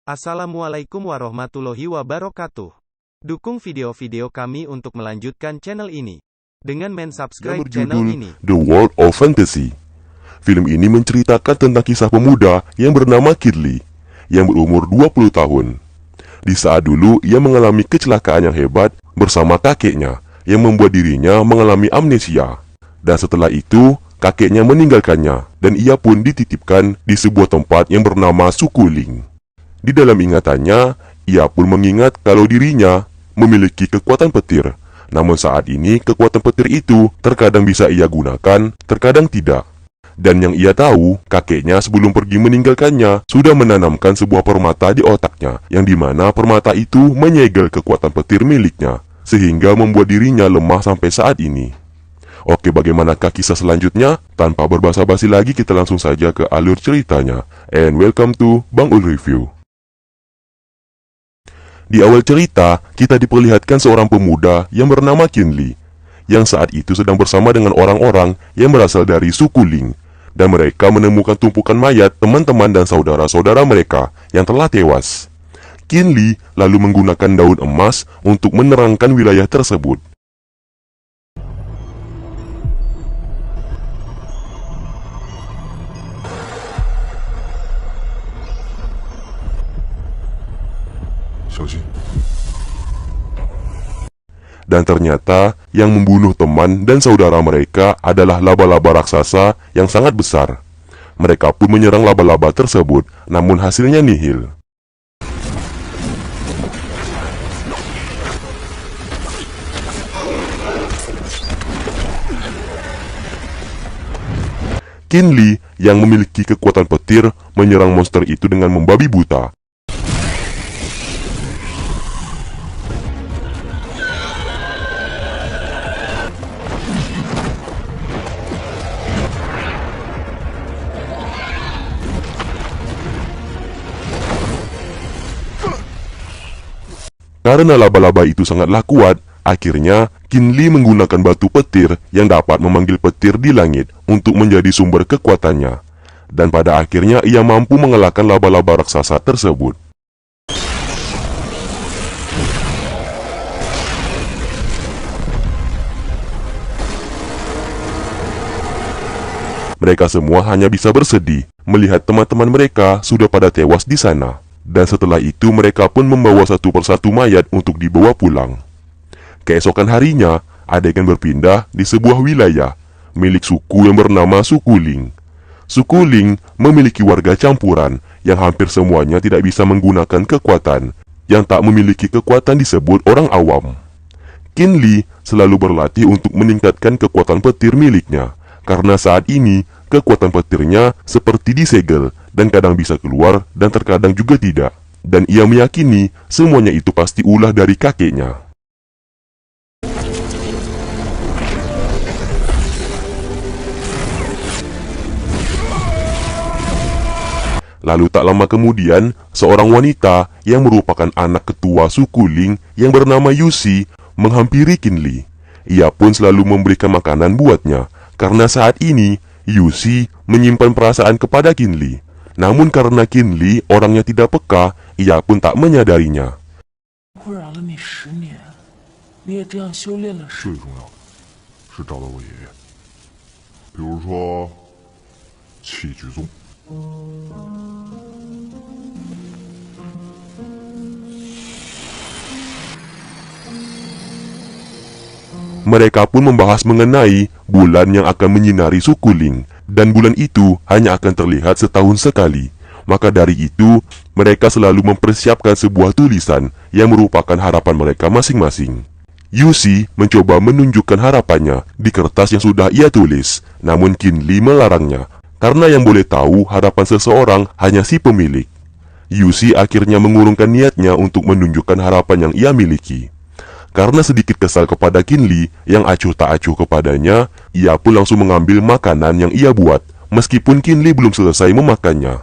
Assalamualaikum warahmatullahi wabarakatuh. Dukung video-video kami untuk melanjutkan channel ini dengan subscribe channel ini. The World of Fantasy. Film ini menceritakan tentang kisah pemuda yang bernama Kinley, yang berumur 20 tahun. Di saat dulu ia mengalami kecelakaan yang hebat bersama kakeknya, yang membuat dirinya mengalami amnesia. Dan setelah itu, kakeknya meninggalkannya, dan ia pun dititipkan di sebuah tempat yang bernama Sukuling. Di dalam ingatannya, ia pun mengingat kalau dirinya memiliki kekuatan petir. Namun saat ini, kekuatan petir itu terkadang bisa ia gunakan, terkadang tidak. Dan yang ia tahu, kakeknya sebelum pergi meninggalkannya, sudah menanamkan sebuah permata di otaknya, yang dimana permata itu menyegel kekuatan petir miliknya, sehingga membuat dirinya lemah sampai saat ini. Oke, bagaimanakah kisah selanjutnya? Tanpa berbasa-basi lagi, kita langsung saja ke alur ceritanya. And welcome to Bang Ul Review. Di awal cerita, kita diperlihatkan seorang pemuda yang bernama Kinley, yang saat itu sedang bersama dengan orang-orang yang berasal dari suku Ling, dan mereka menemukan tumpukan mayat teman-teman dan saudara-saudara mereka yang telah tewas. Kinley lalu menggunakan daun emas untuk menerangkan wilayah tersebut. Dan ternyata yang membunuh teman dan saudara mereka adalah laba-laba raksasa yang sangat besar. Mereka pun menyerang laba-laba tersebut, namun hasilnya nihil. Kinley yang memiliki kekuatan petir menyerang monster itu dengan membabi buta. Karena laba-laba itu sangatlah kuat, akhirnya Kinley menggunakan batu petir yang dapat memanggil petir di langit untuk menjadi sumber kekuatannya. Dan pada akhirnya ia mampu mengalahkan laba-laba raksasa tersebut. Mereka semua hanya bisa bersedih melihat teman-teman mereka sudah pada tewas di sana. Dan setelah itu mereka pun membawa satu persatu mayat untuk dibawa pulang. Keesokan harinya, adegan berpindah di sebuah wilayah milik suku yang bernama Suku Ling. Suku Ling memiliki warga campuran yang hampir semuanya tidak bisa menggunakan kekuatan. Yang tak memiliki kekuatan disebut orang awam. Kinley selalu berlatih untuk meningkatkan kekuatan petir miliknya, karena saat ini kekuatan petirnya seperti disegel dan kadang bisa keluar dan terkadang juga tidak. Dan ia meyakini semuanya itu pasti ulah dari kakeknya. Lalu tak lama kemudian, seorang wanita yang merupakan anak ketua suku Ling yang bernama Yusi menghampiri Kinley. Ia pun selalu memberikan makanan buatnya, karena saat ini Yusi menyimpan perasaan kepada Kinley. Namun karena Kinley orangnya tidak peka, ia pun tak menyadarinya. Mereka pun membahas mengenai bulan yang akan menyinari suku Ling, dan bulan itu hanya akan terlihat setahun sekali. Maka dari itu, mereka selalu mempersiapkan sebuah tulisan yang merupakan harapan mereka masing-masing. Yusi mencoba menunjukkan harapannya di kertas yang sudah ia tulis, namun Kinley melarangnya, karena yang boleh tahu harapan seseorang hanya si pemilik. Yusi akhirnya mengurungkan niatnya untuk menunjukkan harapan yang ia miliki. Karena sedikit kesal kepada Kinley yang acuh tak acuh kepadanya, ia pun langsung mengambil makanan yang ia buat, meskipun Kinley belum selesai memakannya.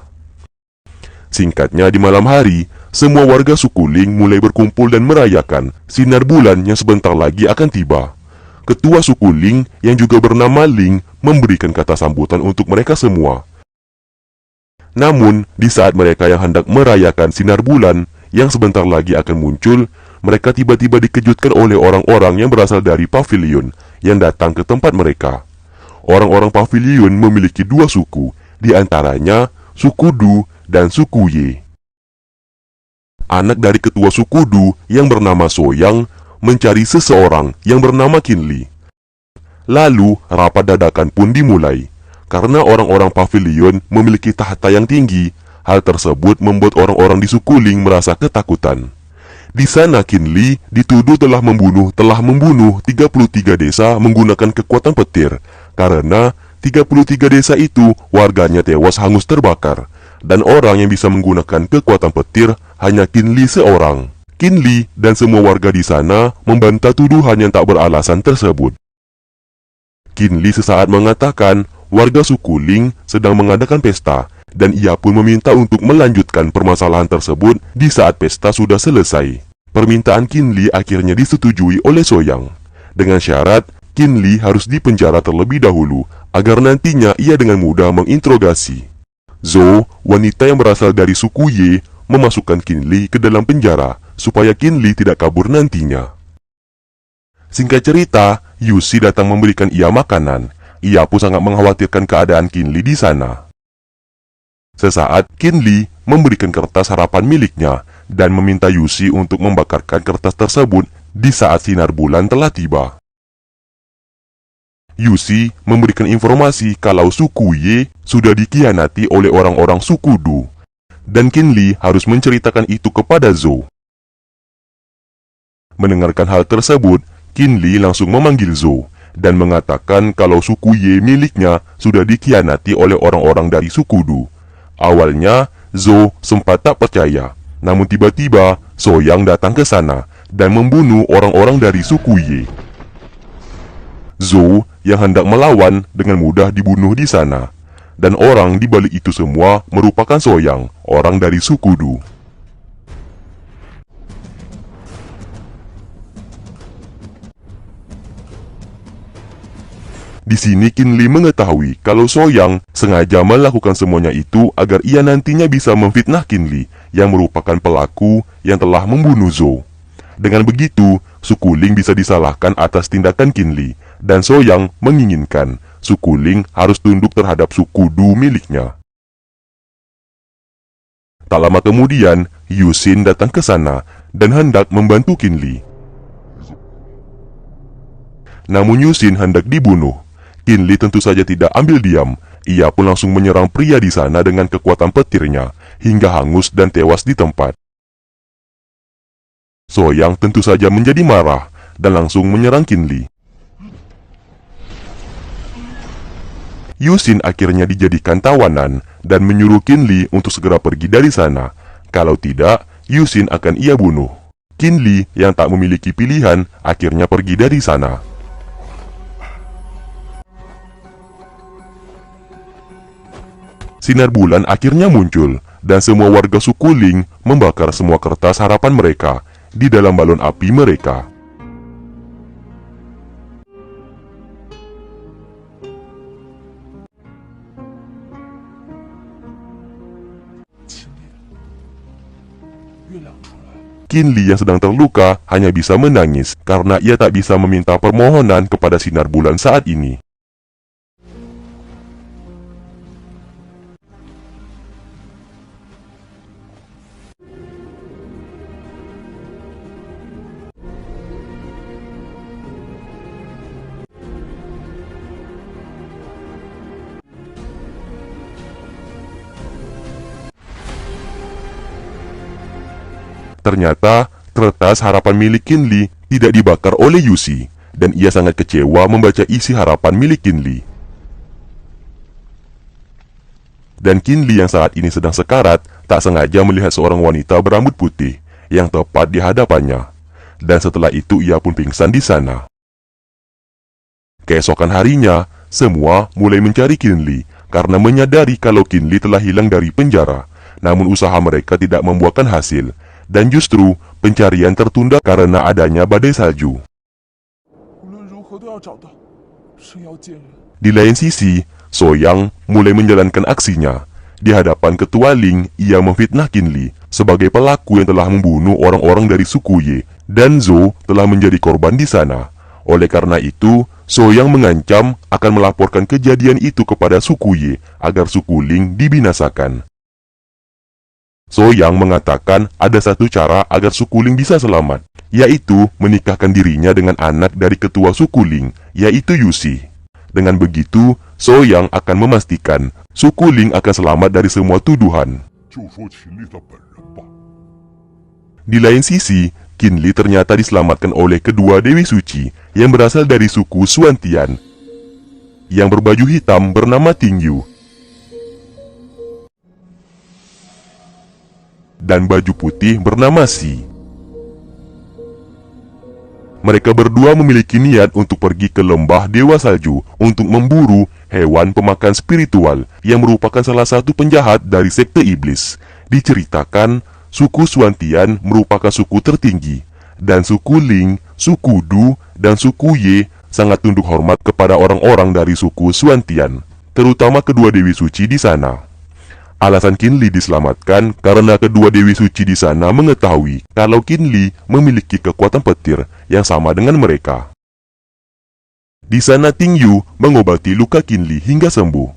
Singkatnya, di malam hari, semua warga suku Ling mulai berkumpul dan merayakan sinar bulan yang sebentar lagi akan tiba. Ketua suku Ling yang juga bernama Ling memberikan kata sambutan untuk mereka semua. Namun, di saat mereka yang hendak merayakan sinar bulan yang sebentar lagi akan muncul, mereka tiba-tiba dikejutkan oleh orang-orang yang berasal dari pavilion yang datang ke tempat mereka. Orang-orang pavilion memiliki dua suku, di antaranya suku Du dan suku Ye. Anak dari ketua suku Du yang bernama Soyang mencari seseorang yang bernama Qinli. Lalu, rapat dadakan pun dimulai. Karena orang-orang pavilion memiliki tahta yang tinggi, hal tersebut membuat orang-orang di suku Ling merasa ketakutan. Di sana Qinli dituduh telah membunuh 33 desa menggunakan kekuatan petir, karena 33 desa itu warganya tewas hangus terbakar, dan orang yang bisa menggunakan kekuatan petir hanya Qinli seorang. Qinli dan semua warga di sana membantah tuduhan yang tak beralasan tersebut. Qinli sesaat mengatakan warga suku Ling sedang mengadakan pesta, dan ia pun meminta untuk melanjutkan permasalahan tersebut di saat pesta sudah selesai. Permintaan Qinli akhirnya disetujui oleh Soyang, dengan syarat Qinli harus dipenjara terlebih dahulu agar nantinya ia dengan mudah menginterogasi. Zhou, wanita yang berasal dari suku Ye, memasukkan Qinli ke dalam penjara supaya Qinli tidak kabur nantinya. Singkat cerita, Yusi datang memberikan ia makanan. Ia pun sangat mengkhawatirkan keadaan Qinli di sana. Sesaat, Qinli memberikan kertas harapan miliknya dan meminta Yusi untuk membakarkan kertas tersebut di saat sinar bulan telah tiba. Yusi memberikan informasi kalau suku Ye sudah dikhianati oleh orang-orang suku Du, dan Qinli harus menceritakan itu kepada Zhou. Mendengarkan hal tersebut, Qinli langsung memanggil Zhou dan mengatakan kalau suku Ye miliknya sudah dikhianati oleh orang-orang dari suku Du. Awalnya, Zhou sempat tak percaya, namun tiba-tiba Soyang datang ke sana dan membunuh orang-orang dari suku Ye. Zhou yang hendak melawan dengan mudah dibunuh di sana, dan orang di balik itu semua merupakan Soyang, orang dari suku Du. Di sini Qinli mengetahui kalau Soyang sengaja melakukan semuanya itu agar ia nantinya bisa memfitnah Qinli yang merupakan pelaku yang telah membunuh Zhou. Dengan begitu, suku Ling bisa disalahkan atas tindakan Qinli, dan Soyang menginginkan suku Ling harus tunduk terhadap suku Du miliknya. Tak lama kemudian, Yusin datang ke sana dan hendak membantu Qinli. Namun Yusin hendak dibunuh. Qinli tentu saja tidak ambil diam. Ia pun langsung menyerang pria di sana dengan kekuatan petirnya, hingga hangus dan tewas di tempat. Soyang tentu saja menjadi marah dan langsung menyerang Qinli. Yusin akhirnya dijadikan tawanan dan menyuruh Qinli untuk segera pergi dari sana. Kalau tidak, Yusin akan ia bunuh. Qinli yang tak memiliki pilihan akhirnya pergi dari sana. Sinar bulan akhirnya muncul, dan semua warga suku Ling membakar semua kertas harapan mereka di dalam balon api mereka. Qinli yang sedang terluka hanya bisa menangis karena ia tak bisa meminta permohonan kepada sinar bulan saat ini. Ternyata, kertas harapan milik Qinli tidak dibakar oleh Yusi, dan ia sangat kecewa membaca isi harapan milik Qinli. Dan Qinli yang saat ini sedang sekarat, tak sengaja melihat seorang wanita berambut putih yang tepat di hadapannya. Dan setelah itu ia pun pingsan di sana. Keesokan harinya, semua mulai mencari Qinli karena menyadari kalau Qinli telah hilang dari penjara. Namun usaha mereka tidak membuahkan hasil. Dan justru pencarian tertunda karena adanya badai salju. Di lain sisi, Soyang mulai menjalankan aksinya. Di hadapan ketua Ling, ia memfitnah Qin Li sebagai pelaku yang telah membunuh orang-orang dari suku Ye, dan Zhou telah menjadi korban di sana. Oleh karena itu, Soyang mengancam akan melaporkan kejadian itu kepada suku Ye agar suku Ling dibinasakan. Soyang mengatakan ada satu cara agar suku Ling bisa selamat, yaitu menikahkan dirinya dengan anak dari ketua suku Ling, yaitu Yusi. Dengan begitu, Soyang akan memastikan suku Ling akan selamat dari semua tuduhan. Di lain sisi, Qin Li ternyata diselamatkan oleh kedua Dewi Suci yang berasal dari suku Xuantian, yang berbaju hitam bernama Ting Yu, dan baju putih bernama Si. Mereka berdua memiliki niat untuk pergi ke lembah Dewa Salju untuk memburu hewan pemakan spiritual yang merupakan salah satu penjahat dari sekte iblis. Diceritakan, suku Xuantian merupakan suku tertinggi, dan suku Ling, suku Du, dan suku Ye sangat tunduk hormat kepada orang-orang dari suku Xuantian, terutama kedua Dewi Suci di sana. Alasan Qin Li diselamatkan karena kedua Dewi Suci di sana mengetahui kalau Qin Li memiliki kekuatan petir yang sama dengan mereka. Di sana Ting Yu mengobati luka Qin Li hingga sembuh.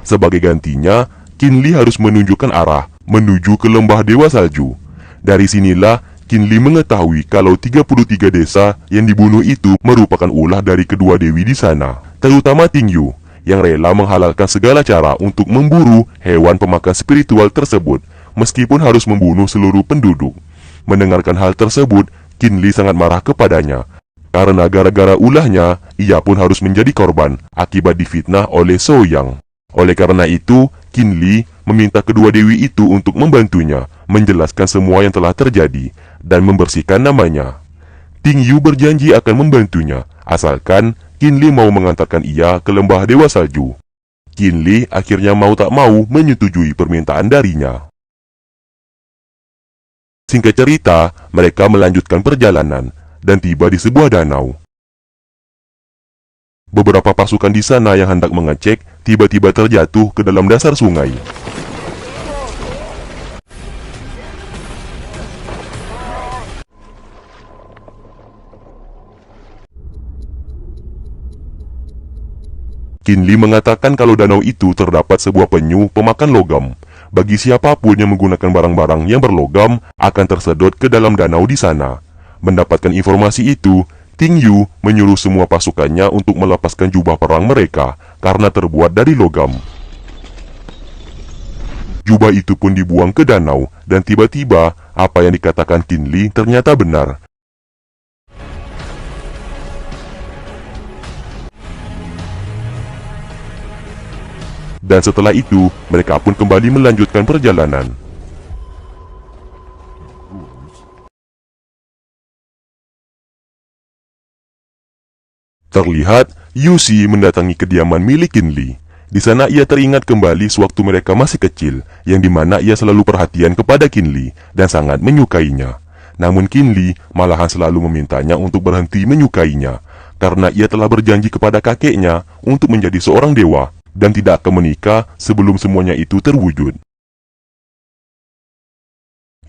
Sebagai gantinya, Qin Li harus menunjukkan arah menuju ke lembah Dewa Salju. Dari sinilah Qin Li mengetahui kalau 33 desa yang dibunuh itu merupakan ulah dari kedua dewi di sana, terutama Ting Yu, yang rela menghalalkan segala cara untuk memburu hewan pemakan spiritual tersebut, meskipun harus membunuh seluruh penduduk. Mendengarkan hal tersebut, Qin Li sangat marah kepadanya, karena gara-gara ulahnya, ia pun harus menjadi korban akibat difitnah oleh Soyang. Oleh karena itu, Qin Li meminta kedua dewi itu untuk membantunya menjelaskan semua yang telah terjadi dan membersihkan namanya. Ting Yu berjanji akan membantunya, asalkan Qin Li mau mengantarkan ia ke lembah Dewa Salju. Qin Li akhirnya mau tak mau menyetujui permintaan darinya. Singkat cerita, mereka melanjutkan perjalanan dan tiba di sebuah danau. Beberapa pasukan di sana yang hendak mengecek tiba-tiba terjatuh ke dalam dasar sungai. Qin Li mengatakan kalau danau itu terdapat sebuah penyu pemakan logam. Bagi siapapun yang menggunakan barang-barang yang berlogam akan tersedot ke dalam danau di sana. Mendapatkan informasi itu, Ting Yu menyuruh semua pasukannya untuk melepaskan jubah perang mereka karena terbuat dari logam. Jubah itu pun dibuang ke danau, dan tiba-tiba apa yang dikatakan Qin Li ternyata benar. Dan setelah itu, mereka pun kembali melanjutkan perjalanan. Terlihat, Yusi mendatangi kediaman milik Qin Li. Di sana ia teringat kembali sewaktu mereka masih kecil, yang dimana ia selalu perhatian kepada Qin Li dan sangat menyukainya. Namun Qin Li malahan selalu memintanya untuk berhenti menyukainya, karena ia telah berjanji kepada kakeknya untuk menjadi seorang dewa dan tidak akan menikah sebelum semuanya itu terwujud.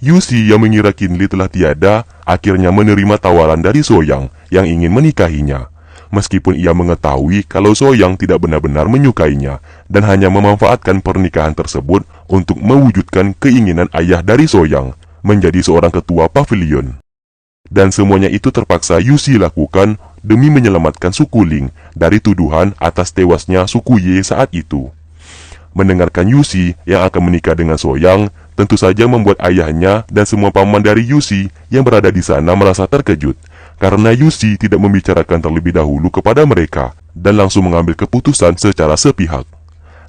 Yusi yang mengira Qin Li telah tiada, akhirnya menerima tawaran dari Soyang yang ingin menikahinya. Meskipun ia mengetahui kalau Soyang tidak benar-benar menyukainya dan hanya memanfaatkan pernikahan tersebut untuk mewujudkan keinginan ayah dari Soyang menjadi seorang ketua pavilion. Dan semuanya itu terpaksa Yusi lakukan demi menyelamatkan suku Ling dari tuduhan atas tewasnya suku Ye saat itu. Mendengarkan Yusi yang akan menikah dengan Soyang tentu saja membuat ayahnya dan semua paman dari Yusi yang berada di sana merasa terkejut, karena Yusi tidak membicarakan terlebih dahulu kepada mereka dan langsung mengambil keputusan secara sepihak.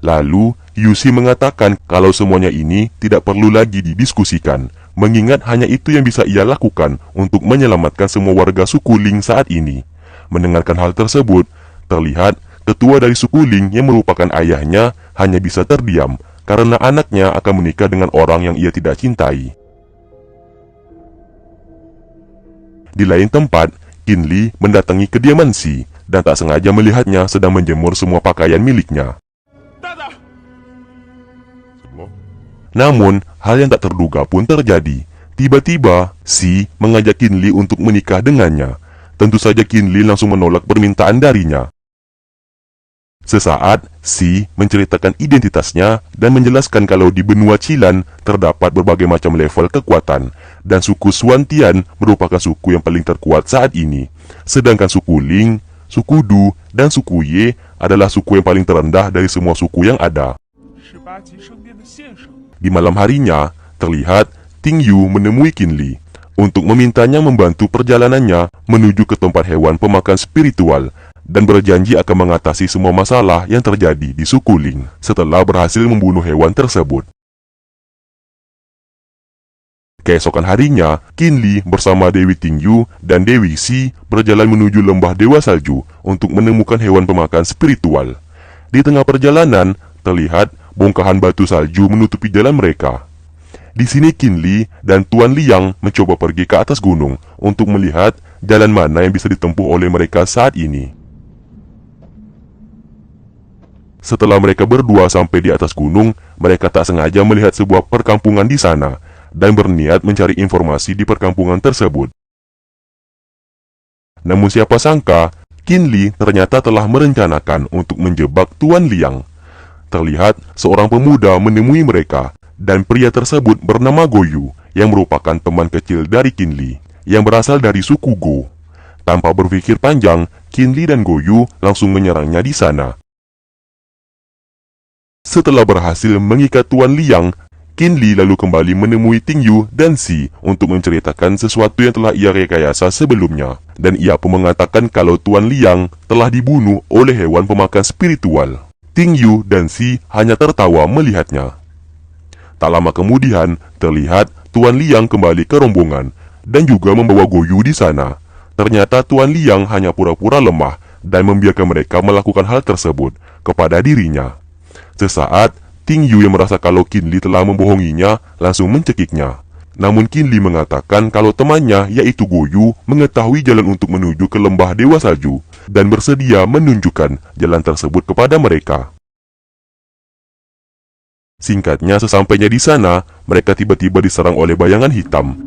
Lalu, Yusi mengatakan kalau semuanya ini tidak perlu lagi didiskusikan, mengingat hanya itu yang bisa ia lakukan untuk menyelamatkan semua warga suku Ling saat ini. Mendengarkan hal tersebut, terlihat ketua dari suku Ling yang merupakan ayahnya hanya bisa terdiam karena anaknya akan menikah dengan orang yang ia tidak cintai. Di lain tempat, Qin Li mendatangi kediaman Si dan tak sengaja melihatnya sedang menjemur semua pakaian miliknya. Namun, hal yang tak terduga pun terjadi. Tiba-tiba, Si mengajak Qin Li untuk menikah dengannya. Tentu saja Qin Li langsung menolak permintaan darinya. Sesaat, Si menceritakan identitasnya dan menjelaskan kalau di benua Chilan terdapat berbagai macam level kekuatan, dan suku Xuantian merupakan suku yang paling terkuat saat ini. Sedangkan suku Ling, suku Du, dan suku Ye adalah suku yang paling terendah dari semua suku yang ada. Di malam harinya, terlihat Ting Yu menemui Qin Li untuk memintanya membantu perjalanannya menuju ke tempat hewan pemakan spiritual dan berjanji akan mengatasi semua masalah yang terjadi di suku Ling setelah berhasil membunuh hewan tersebut. Keesokan harinya, Qin Li bersama Dewi Ting Yu dan Dewi Si berjalan menuju lembah Dewa Salju untuk menemukan hewan pemakan spiritual. Di tengah perjalanan, terlihat bongkahan batu salju menutupi jalan mereka. Di sini Qin Li dan Tuan Liang mencoba pergi ke atas gunung untuk melihat jalan mana yang bisa ditempuh oleh mereka saat ini. Setelah mereka berdua sampai di atas gunung, mereka tak sengaja melihat sebuah perkampungan di sana dan berniat mencari informasi di perkampungan tersebut. Namun siapa sangka, Qin Li ternyata telah merencanakan untuk menjebak Tuan Liang. Terlihat seorang pemuda menemui mereka, dan pria tersebut bernama Goyu, yang merupakan teman kecil dari Qin Li, yang berasal dari suku Go. Tanpa berpikir panjang, Qin Li dan Goyu langsung menyerangnya di sana. Setelah berhasil mengikat Tuan Liang, Qin Li lalu kembali menemui Ting Yu dan Si untuk menceritakan sesuatu yang telah ia rekayasa sebelumnya, dan ia pun mengatakan kalau Tuan Liang telah dibunuh oleh hewan pemakan spiritual. Ting Yu dan Si hanya tertawa melihatnya. Tak lama kemudian, terlihat Tuan Liang kembali ke rombongan dan juga membawa Goyu di sana. Ternyata Tuan Liang hanya pura-pura lemah dan membiarkan mereka melakukan hal tersebut kepada dirinya. Sesaat, Ting Yu yang merasa kalau Qin Li telah membohonginya langsung mencekiknya. Namun Qin Li mengatakan kalau temannya yaitu Goyu mengetahui jalan untuk menuju ke lembah Dewa Salju dan bersedia menunjukkan jalan tersebut kepada mereka. Singkatnya, sesampainya di sana, mereka tiba-tiba diserang oleh bayangan hitam.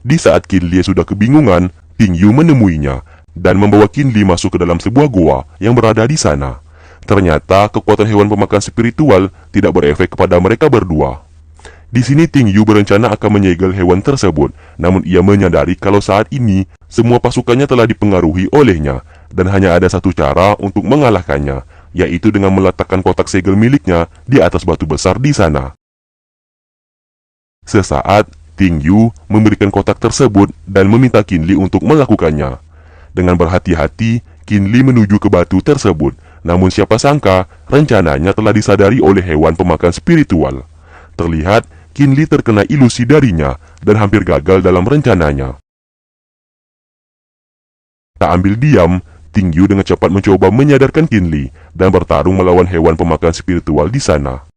Di saat Qin Li sudah kebingungan, Ting Yu menemuinya dan membawa Qin Li masuk ke dalam sebuah goa yang berada di sana. Ternyata kekuatan hewan pemakan spiritual tidak berefek kepada mereka berdua. Di sini Ting Yu berencana akan menyegel hewan tersebut, namun ia menyadari kalau saat ini semua pasukannya telah dipengaruhi olehnya dan hanya ada satu cara untuk mengalahkannya, yaitu dengan meletakkan kotak segel miliknya di atas batu besar di sana. Sesaat, Ting Yu memberikan kotak tersebut dan meminta Qin Li untuk melakukannya. Dengan berhati-hati, Qin Li menuju ke batu tersebut. Namun siapa sangka, rencananya telah disadari oleh hewan pemakan spiritual. Terlihat, Qin Li terkena ilusi darinya dan hampir gagal dalam rencananya. Tak ambil diam, Ting Yu dengan cepat mencoba menyadarkan Qin Li dan bertarung melawan hewan pemakan spiritual di sana.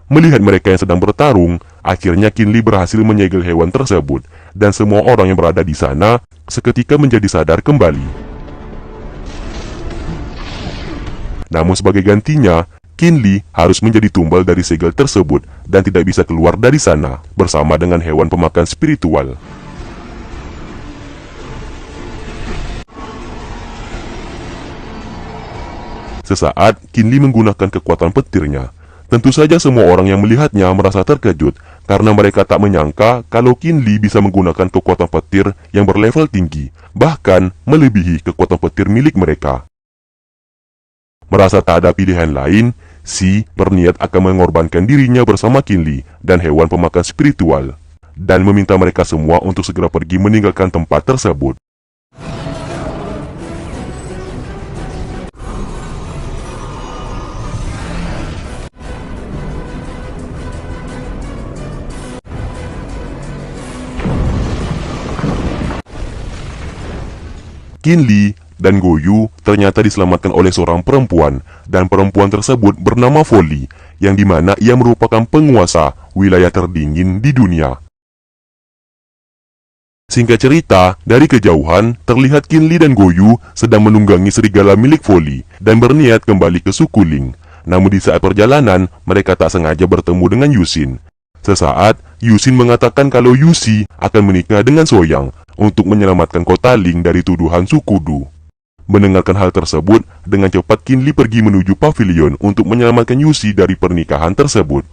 Melihat mereka yang sedang bertarung, akhirnya Qin Li berhasil menyegel hewan tersebut, dan semua orang yang berada di sana seketika menjadi sadar kembali. Namun sebagai gantinya, Qin Li harus menjadi tumbal dari segel tersebut dan tidak bisa keluar dari sana bersama dengan hewan pemakan spiritual. Sesaat, Qin Li menggunakan kekuatan petirnya. Tentu saja semua orang yang melihatnya merasa terkejut karena mereka tak menyangka kalau Qin Li bisa menggunakan kekuatan petir yang berlevel tinggi, bahkan melebihi kekuatan petir milik mereka. Merasa tak ada pilihan lain, Si berniat akan mengorbankan dirinya bersama Qin Li dan hewan pemakan spiritual. dan meminta mereka semua untuk segera pergi meninggalkan tempat tersebut. Qin Li dan Go Yu ternyata diselamatkan oleh seorang perempuan, dan perempuan tersebut bernama Folly, yang dimana ia merupakan penguasa wilayah terdingin di dunia. Singkat cerita, dari kejauhan terlihat Qin Li dan Go Yu sedang menunggangi serigala milik Folly dan berniat kembali ke suku Ling. Namun di saat perjalanan, mereka tak sengaja bertemu dengan Yuxin. Sesaat, Yuxin mengatakan kalau Yuxi akan menikah dengan Soyang untuk menyelamatkan kota Ling dari tuduhan suku Du. Mendengarkan hal tersebut, dengan cepat Qin Li pergi menuju pavilion untuk menyelamatkan Yuxi dari pernikahan tersebut.